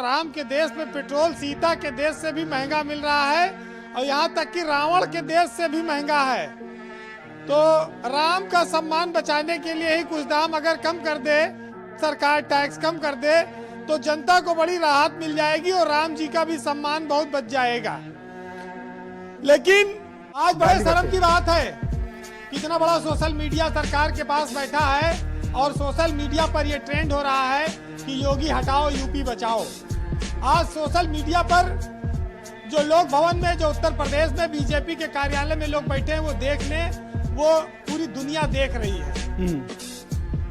राम के देश में पेट्रोल सीता के देश से भी महंगा मिल रहा है और यहाँ तक कि रावण के देश से भी महंगा है। तो राम का सम्मान बचाने के लिए ही कुछ दाम अगर कम कर दे सरकार, टैक्स कम कर दे, तो जनता को बड़ी राहत मिल जाएगी और राम जी का भी सम्मान बहुत बच जाएगा। लेकिन आज बड़े शर्म की बात है, कितना बड़ा सोशल मीडिया सरकार के पास बैठा है और सोशल मीडिया पर यह ट्रेंड हो रहा है कि योगी हटाओ यूपी बचाओ। आज सोशल मीडिया पर जो लोक भवन में, जो उत्तर प्रदेश में बीजेपी के कार्यालय में लोग बैठे हैं, वो देखने, वो पूरी दुनिया देख रही है।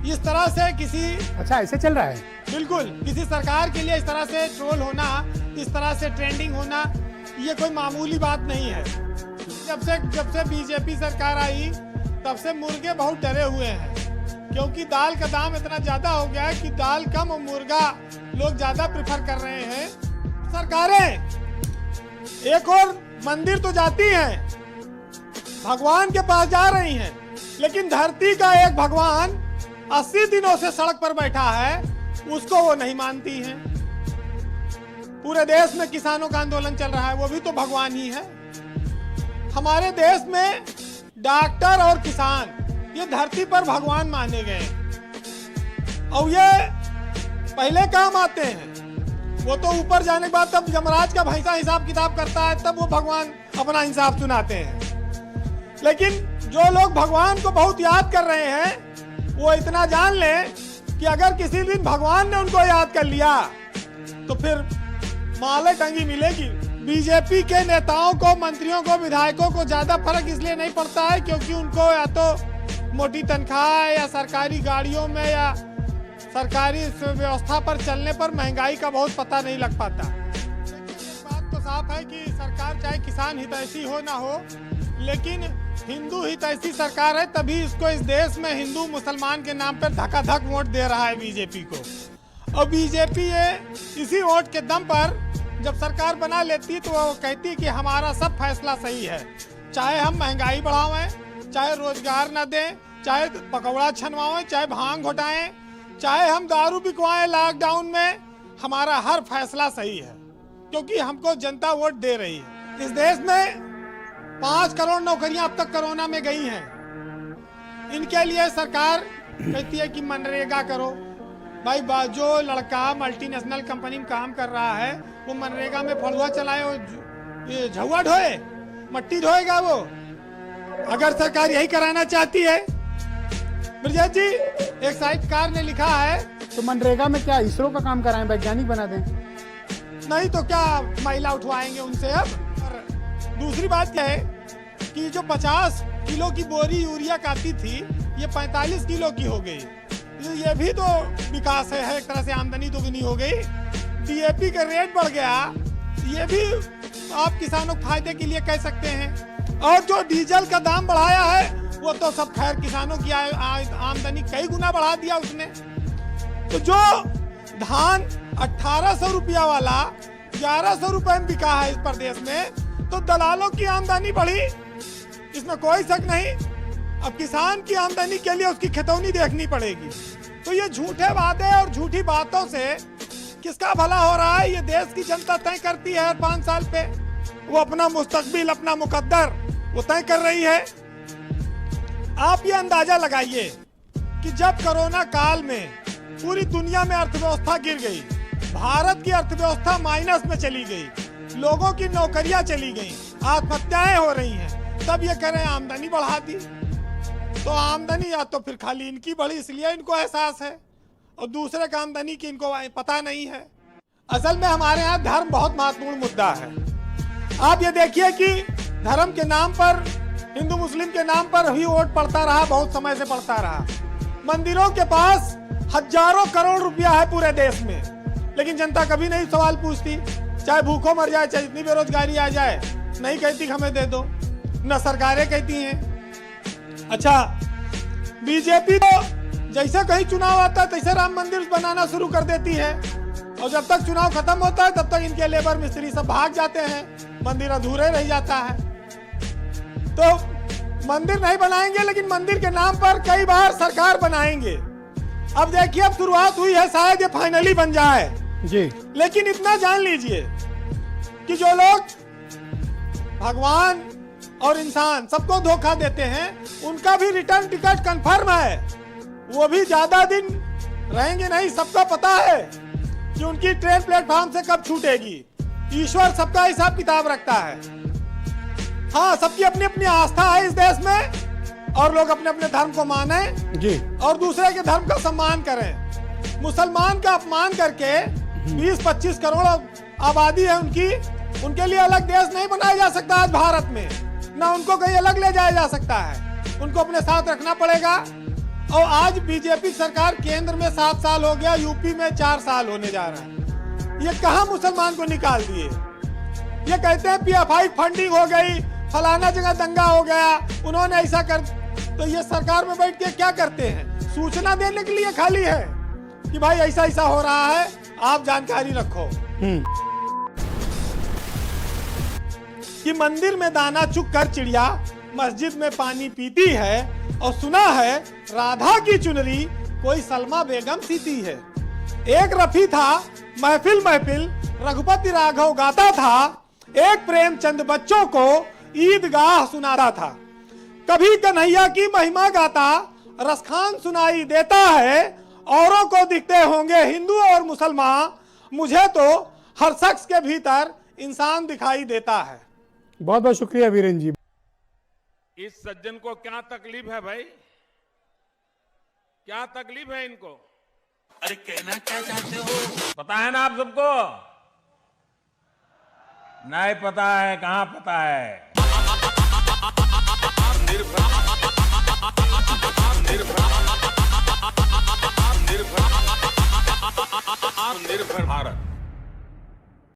इस तरह से किसी, अच्छा ऐसे चल रहा है, बिल्कुल किसी सरकार के लिए इस तरह से ट्रोल होना, इस तरह से ट्रेंडिंग होना, ये कोई मामूली बात नहीं है। जब से बीजेपी सरकार आई तब से मुर्गे बहुत डरे हुए हैं, क्योंकि दाल का दाम इतना ज्यादा हो गया है कि दाल कम और मुर्गा लोग ज्यादा प्रेफर कर रहे हैं। सरकारें एक और मंदिर तो जाती हैं, भगवान के पास जा रही हैं, लेकिन धरती का एक भगवान 80 दिनों से सड़क पर बैठा है, उसको वो नहीं मानती हैं। पूरे देश में किसानों का आंदोलन चल रहा है, वो भी तो भगवान ही है। हमारे देश में डॉक्टर और किसान ये धरती पर भगवान माने गए और ये पहले काम आते हैं। वो तो ऊपर जाने के बाद तब यमराज का भैंसा हिसाब किताब करता है, तब वो भगवान अपना इंसाफ सुनाते हैं। लेकिन जो लोग भगवान को बहुत याद कर रहे हैं, वो इतना जान लें कि अगर किसी दिन भगवान ने उनको याद कर लिया तो फिर माले टंगी मिलेगी। बीजेपी के नेताओं को, मंत्रियों को, विधायकों को ज्यादा फर्क इसलिए नहीं पड़ता है क्योंकि उनको या तो मोटी तनख्वाह या सरकारी गाड़ियों में या सरकारी व्यवस्था पर चलने पर महंगाई का बहुत पता नहीं लग पाता। एक बात तो साफ है कि सरकार चाहे किसान हितैषी हो ना हो, लेकिन हिंदू हितैषी सरकार है, तभी इसको इस देश में हिंदू मुसलमान के नाम पर धकाधक वोट दे रहा है बीजेपी को। और बीजेपी ये इसी वोट के दम पर जब सरकार बना लेती तो वो कहती कि हमारा सब फैसला सही है, चाहे हम महंगाई बढ़ावें, चाहे रोजगार न दें, चाहे पकौड़ा छनवाएं, चाहे भांग घोटाएं, चाहे हम दारू बिकवाएं लॉकडाउन में, हमारा हर फैसला सही है क्योंकि हमको जनता वोट दे रही है। इस देश में 5 करोड़ नौकरियां अब तक कोरोना में गई हैं। इनके लिए सरकार कहती है कि मनरेगा करो। भाई जो लड़का मल्टीनेशनल कंपनी में काम कर रहा है, वो मनरेगा में फड़ुआ चलाए और झुआ ढोए, मट्टी ढोएगा वो? अगर सरकार यही कराना चाहती है। ब्रजेश जी, एक साहित्यकार ने लिखा है, तो मनरेगा में क्या इसरो का काम कराएं, वैज्ञानिक बना दें? नहीं तो क्या महिला उठवाएंगे उनसे अब? और दूसरी बात यह है कि जो 50 किलो की बोरी यूरिया का आती थी, ये 45 किलो की हो गई। ये भी तो विकास है, एक तरह से आमदनी दोगुनी हो गई। डीएपी का रेट बढ़ गया, ये भी आप किसानों के फायदे के लिए कह सकते हैं। और जो डीजल का दाम बढ़ाया है, वो तो सब खैर किसानों की आमदनी कई गुना बढ़ा दिया उसने। तो जो धान 1800 रुपया वाला 1100 रुपए में बिका है इस प्रदेश में, तो दलालों की आमदनी बढ़ी, इसमें कोई शक नहीं। अब किसान की आमदनी के लिए उसकी खतौनी देखनी पड़ेगी। तो ये झूठे वादे और झूठी बातों से किसका भला हो रहा है, ये देश की जनता तय करती है। हर 5 साल पे वो अपना मुस्तकबिल, अपना मुकद्दर वो तय कर रही है। आप ये अंदाजा लगाइए कि जब कोरोना काल में पूरी दुनिया में अर्थव्यवस्था गिर गई, भारत की अर्थव्यवस्था माइनस में चली गई, लोगों की नौकरियां चली गई, आत्महत्याएं हो रही हैं, तब ये कह रहे हैं आमदनी बढ़ा दी। तो आमदनी या तो फिर खाली इनकी बढ़ी इसलिए इनको एहसास है, और दूसरे का आमदनी की इनको पता नहीं है। असल में हमारे यहाँ धर्म बहुत महत्वपूर्ण मुद्दा है। आप ये देखिए कि धर्म के नाम पर, हिंदू मुस्लिम के नाम पर ही वोट पड़ता रहा, बहुत समय से पड़ता रहा। मंदिरों के पास हजारों करोड़ रुपया है पूरे देश में, लेकिन जनता कभी नहीं सवाल पूछती। चाहे भूखों मर जाए, चाहे इतनी बेरोजगारी आ जाए, नहीं कहती हमें दे दो, न सरकारें कहती हैं। अच्छा, बीजेपी तो जैसे कहीं चुनाव आता है तैसे राम मंदिर बनाना शुरू कर देती है, और जब तक चुनाव खत्म होता है तब तक इनके लेबर मिस्त्री सब भाग जाते हैं, मंदिर अधूरे रह जाता है। तो मंदिर नहीं बनाएंगे, लेकिन मंदिर के नाम पर कई बार सरकार बनाएंगे। अब देखिए, अब शुरुआत हुई है, शायद ये फाइनली बन जाए। जी। लेकिन इतना जान लीजिए कि जो लोग भगवान और इंसान सबको धोखा देते हैं, उनका भी रिटर्न टिकट कंफर्म है। वो भी ज्यादा दिन रहेंगे नहीं। सबको पता है कि उनकी ट्रेन प्लेटफॉर्म से कब छूटेगी। ईश्वर सबका हिसाब किताब रखता है। हाँ, सबकी अपनी अपनी आस्था है इस देश में, और लोग अपने अपने धर्म को माने जी, और दूसरे के धर्म का सम्मान करें। मुसलमान का अपमान करके 20-25 करोड़ आबादी है उनकी, उनके लिए अलग देश नहीं बनाया जा सकता आज भारत में, ना उनको कहीं अलग ले जाया जा सकता है। उनको अपने साथ रखना पड़ेगा। और आज बीजेपी सरकार केंद्र में 7 साल हो गया, यूपी में 4 साल होने जा रहा है। ये कहां मुसलमान को निकाल दिए। ये कहते हैं PFI फंडिंग हो गई, फलाना जगह दंगा हो गया, उन्होंने ऐसा कर। तो ये सरकार में बैठ के क्या करते हैं? सूचना देने के लिए खाली है कि भाई ऐसा ऐसा हो रहा है, आप जानकारी रखो। कि मंदिर में दाना चुग कर चिड़िया मस्जिद में पानी पीती है, और सुना है राधा की चुनरी कोई सलमा बेगम सीती है। एक रफी था महफिल महफिल रघुपति राघव गाता था, एक प्रेमचंद बच्चों को ईदगाह सुनाता था। कभी कन्हैया की महिमा गाता रसखान सुनाई देता है, औरों को दिखते होंगे हिंदू और मुसलमान, मुझे तो हर शख्स के भीतर इंसान दिखाई देता है। बहुत बहुत शुक्रिया वीरेन जी। इस सज्जन को क्या तकलीफ है भाई? क्या तकलीफ है इनको? अरे कहना क्या चाहते हो? पता है ना आप सबको? नहीं पता है? कहां पता है? निर्भर भारत।